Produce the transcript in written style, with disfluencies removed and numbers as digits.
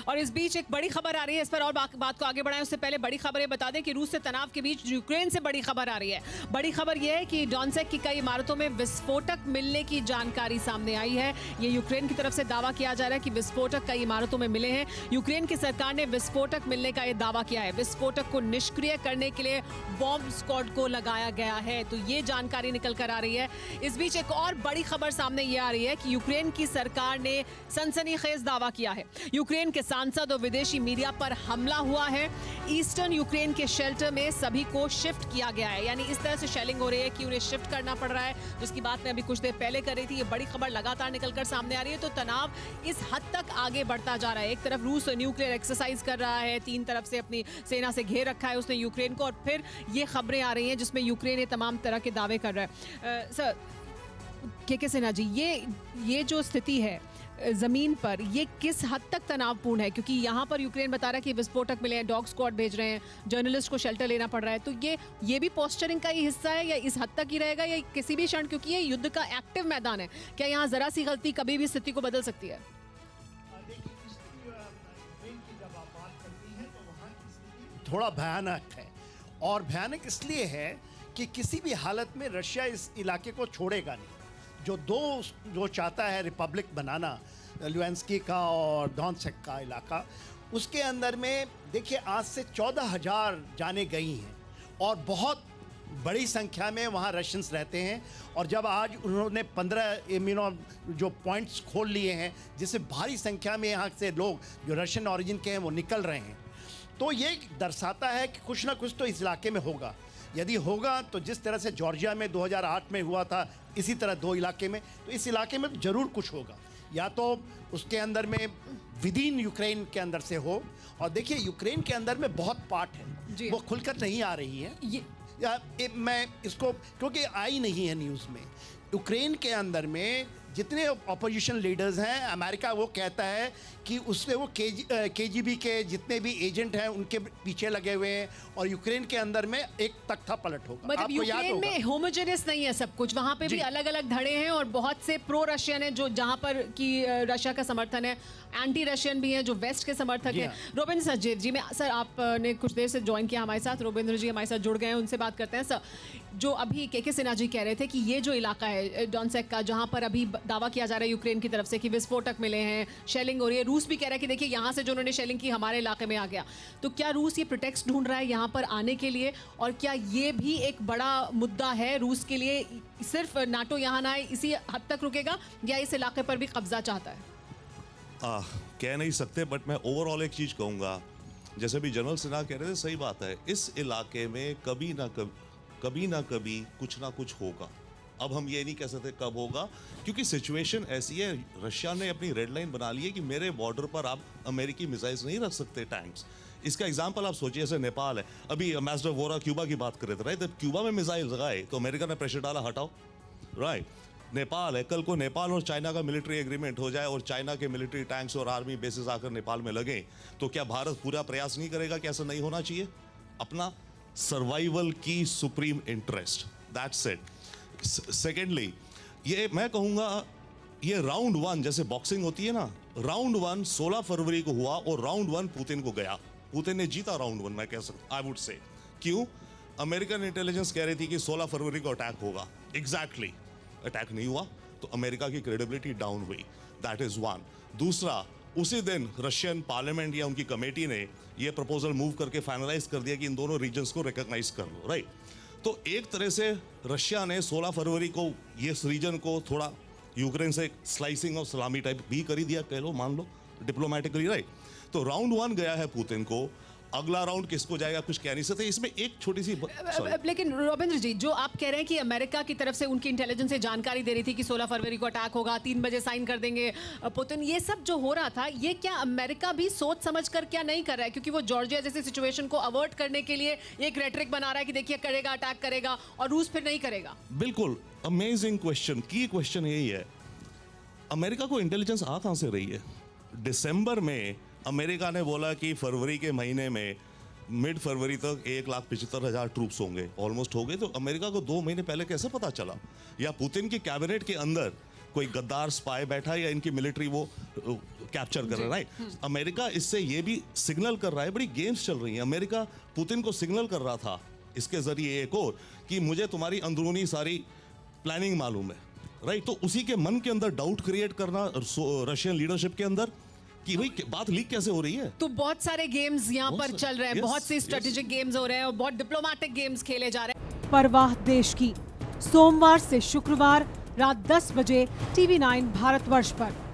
और इस बीच एक बड़ी खबर आ रही है, इस पर और बात को आगे बढ़ाएं उससे पहले बड़ी खबर ये बता दें कि रूस से तनाव के बीच यूक्रेन से बड़ी खबर आ रही है। बड़ी खबर यह है कि डोनेत्स्क की कई इमारतों में विस्फोटक मिलने की जानकारी सामने आई है। ये यूक्रेन की तरफ से दावा किया जा रहा है कि विस्फोटक कई इमारतों में मिले हैं। यूक्रेन की सरकार ने विस्फोटक मिलने का यह दावा किया है। विस्फोटक को निष्क्रिय करने के लिए बॉम्ब स्क्वाड को लगाया गया है, तो ये जानकारी निकल कर आ रही है। इस बीच एक और बड़ी खबर सामने ये आ रही है कि यूक्रेन की सरकार ने सनसनीखेज दावा किया है। यूक्रेन के सांसद और विदेशी मीडिया पर हमला हुआ है। ईस्टर्न यूक्रेन के शेल्टर में सभी को शिफ्ट किया गया है, यानी इस तरह से शेलिंग हो रही है कि उन्हें शिफ्ट करना पड़ रहा है, जिसकी बात मैं अभी कुछ देर पहले कर रही थी। ये बड़ी खबर लगातार निकलकर सामने आ रही है, तो तनाव इस हद तक आगे बढ़ता जा रहा है। एक तरफ रूस न्यूक्लियर एक्सरसाइज कर रहा है, 3 तरफ से अपनी सेना से घेर रखा है उसने यूक्रेन को, और फिर ये खबरें आ रही हैं जिसमें यूक्रेन ये तमाम तरह के दावे कर रहा है। सर के सिन्हा जी, ये जो स्थिति है जमीन पर, ये किस हद तक तनावपूर्ण है? क्योंकि यहाँ पर यूक्रेन बता रहा है कि विस्फोटक मिले हैं, डॉग स्क्वाड भेज रहे हैं, जर्नलिस्ट को शेल्टर लेना पड़ रहा है, तो ये भी पोस्चरिंग का ही हिस्सा है या इस हद तक ही रहेगा, या किसी भी क्षण, क्योंकि ये युद्ध का एक्टिव मैदान है, क्या यहाँ जरा सी गलती कभी भी स्थिति को बदल सकती है? थोड़ा भयानक है, और भयानक इसलिए है कि किसी भी हालत में रशिया इस इलाके को छोड़ेगा नहीं। जो चाहता है रिपब्लिक बनाना, लुहांस्क का और डोनेत्स्क का इलाका, उसके अंदर में देखिए आज से 14,000 जाने गई हैं और बहुत बड़ी संख्या में वहाँ रशियंस रहते हैं। और जब आज उन्होंने 15 जो पॉइंट्स खोल लिए हैं, जिससे भारी संख्या में यहाँ से लोग जो रशियन ओरिजिन के हैं वो निकल रहे हैं, तो ये दर्शाता है कि कुछ ना कुछ तो इस इलाके में होगा। यदि होगा तो जिस तरह से जॉर्जिया में 2008 में हुआ था, इसी तरह 2 इलाके में, तो इस इलाके में तो ज़रूर कुछ होगा, या तो उसके अंदर में विदिन यूक्रेन के अंदर से हो। और देखिए यूक्रेन के अंदर में बहुत पार्ट है, वो खुलकर नहीं आ रही है। मैं इसको, क्योंकि आई नहीं है न्यूज़ में, यूक्रेन के अंदर में जितने अपोजिशन लीडर्स हैं, अमेरिका वो कहता है कि उससे वो KGB के जितने भी एजेंट हैं उनके पीछे लगे हुए हैं, और यूक्रेन के अंदर में एक तख्ता पलट होगा। मतलब यूक्रेन में होमोजेनियस नहीं है सब कुछ, वहाँ पे भी अलग अलग धड़े हैं, और बहुत से प्रो रशियन हैं जो जहाँ पर कि रशिया का समर्थन है, एंटी रशियन भी हैं जो वेस्ट के समर्थक हैं। रोबिंद्र सचदेव जी, मैं सर आपने कुछ देर से ज्वाइन किया हमारे साथ, रोबिंद्र जी हमारे साथ जुड़ गए हैं, उनसे बात करते हैं। सर, जो अभी के सिन्हा जी कह रहे थे कि ये जो इलाका है डोनेत्स्क का, जहाँ पर अभी दावा किया जा रहा है यूक्रेन की तरफ से कि विस्फोटक मिले हैं, शेलिंग हो रही है, रूस भी कह रहा है कि देखिए यहाँ से जो उन्होंने शेलिंग की हमारे इलाके में आ गया, तो क्या रूस ये प्रिटेक्स्ट ढूंढ रहा है यहाँ पर आने के लिए? और क्या ये भी एक बड़ा मुद्दा है रूस के लिए, सिर्फ नाटो यहाँ ना आए इसी हद तक रुकेगा, या इस इलाके पर भी कब्जा चाहता है? कह नहीं सकते, बट मैं ओवरऑल एक चीज़ कहूँगा, जैसे भी जनरल सिन्हा कह रहे थे, सही बात है, इस इलाके में कभी ना कभी कुछ ना कुछ होगा। अब हम ये नहीं कह सकते कब होगा, क्योंकि सिचुएशन ऐसी है, रशिया ने अपनी रेड लाइन बना ली है कि मेरे बॉर्डर पर आप अमेरिकी मिसाइल्स नहीं रख सकते, टैंक्स। इसका एग्जांपल आप सोचिए, जैसे नेपाल है, अभी एम्बेसडर वोरा क्यूबा की बात कर रहे थे, राइट? जब क्यूबा में मिसाइल लगाए तो अमेरिका ने प्रेशर डाला, हटाओ, राइट? नेपाल है, कल को नेपाल और चाइना का मिलिट्री एग्रीमेंट हो जाए और चाइना के मिलिट्री टैंक्स और आर्मी बेसिस आकर नेपाल में लगे, तो क्या भारत पूरा प्रयास नहीं करेगा कि ऐसा नहीं होना चाहिए? अपना सर्वाइवल की supreme interest, that's it. Secondly, ये मैं कहूँगा, ये राउंड 1 जैसे बॉक्सिंग होती है ना, राउंड 1 16 फरवरी को हुआ और राउंड 1 पुतिन को गया, पुतिन ने जीता राउंड 1, मैं कह सकता, आई वुड से। क्यों? अमेरिकन इंटेलिजेंस कह रही थी कि 16 फरवरी को अटैक होगा, एग्जैक्टली अटैक नहीं हुआ, तो अमेरिका की क्रेडिबिलिटी डाउन हुई, दैट इज 1। दूसरा, उसी दिन रशियन पार्लियामेंट या उनकी कमेटी ने ये प्रपोजल मूव करके फाइनलाइज कर दिया कि इन दोनों रीजन्स को रिकॉग्नाइज कर लो, राइट? तो एक तरह से रशिया ने 16 फरवरी को ये रीजन को थोड़ा यूक्रेन से स्लाइसिंग और सलामी टाइप भी कर ही दिया, कह लो, मान लो, डिप्लोमेटिकली, राइट? तो राउंड 1 गया है पुतिन को, अगला राउंड किसको जाएगा कुछ कह नहीं सकते। इसमें एक छोटी सी लेकिन रोबिंद्र जी, जो आप कह रहे हैं कि अमेरिका की तरफ से उनकी इंटेलिजेंस से जानकारी दे रही थी कि 16 फरवरी को अटैक होगा, 3 बजे साइन कर देंगे पुतिन, ये सब जो हो रहा था, ये क्या अमेरिका भी सोच समझ कर क्या नहीं कर रहा है? क्योंकि वो जॉर्जिया जैसी सिचुएशन को अवर्ट करने के लिए एक रेटरिक बना रहा है कि देखिए करेगा, अटैक करेगा, और रूस फिर नहीं करेगा। बिल्कुल अमेजिंग क्वेश्चन, की क्वेश्चन यही है, अमेरिका को इंटेलिजेंस आ कहां से रही है? दिसंबर में अमेरिका ने बोला कि फरवरी के महीने में, मिड फरवरी तक 1,75,000 ट्रूप्स होंगे, ऑलमोस्ट हो गए। तो अमेरिका को 2 महीने पहले कैसे पता चला? या पुतिन की कैबिनेट के अंदर कोई गद्दार स्पाई बैठा है या इनकी मिलिट्री वो कैप्चर कर रहा है, राइट? अमेरिका इससे ये भी सिग्नल कर रहा है, बड़ी गेम्स चल रही हैं। अमेरिका पुतिन को सिग्नल कर रहा था इसके जरिए एक और कि मुझे तुम्हारी अंदरूनी सारी प्लानिंग मालूम है, राइट? तो उसी के मन के अंदर डाउट क्रिएट करना रशियन लीडरशिप के अंदर कि भाई बात लीक कैसे हो रही है। तो बहुत सारे गेम्स यहाँ पर चल रहे हैं, yes, बहुत सी yes. स्ट्रेटेजिक गेम्स हो रहे हैं और बहुत डिप्लोमेटिक गेम्स खेले जा रहे हैं। परवाह देश की, सोमवार से शुक्रवार रात 10 बजे TV9 भारतवर्ष पर।